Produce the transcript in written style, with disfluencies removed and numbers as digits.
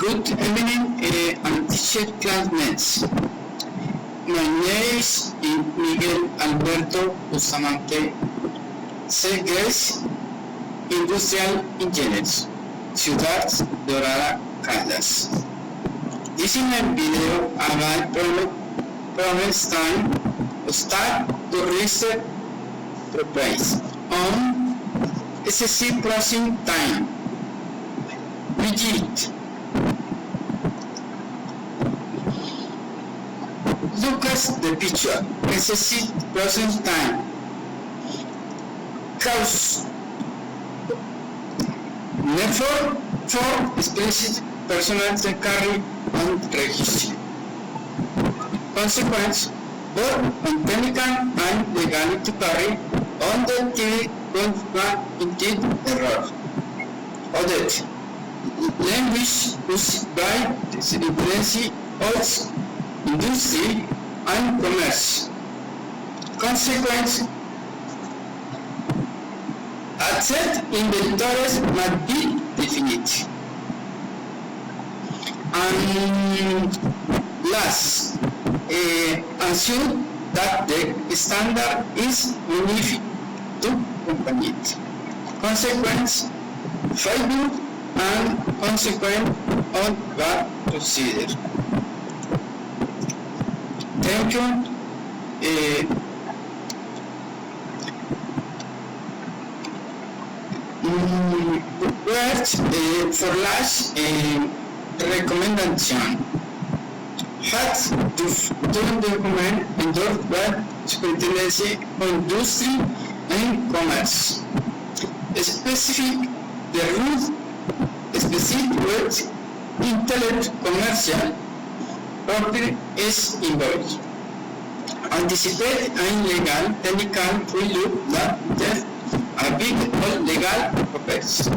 Good evening and teacher classmates. My name is Miguel Alberto Bustamante, Grace Industrial Engineers, Ciudad Dorada, Caldas. This is my video about promise time start to reset progress on SSC processing time. Rigid. Look at the picture. SSC processing time. Cause effort for explicit personal carry and registry. Consequence, both on technical and legality carry on the TV indeed error. Audit. Language used by the of industry and commerce. Consequence, asset inventories must be defined. And last, assume that the standard is unique to company. Consequence, failure and consequence on what procedure. Thank you. For last recommendation, has to document endorsed by Superintendency of Industry and Commerce. Specific the rules specific with intellectual commercial property is involved. Anticipate and legal technical review that a big legal properties.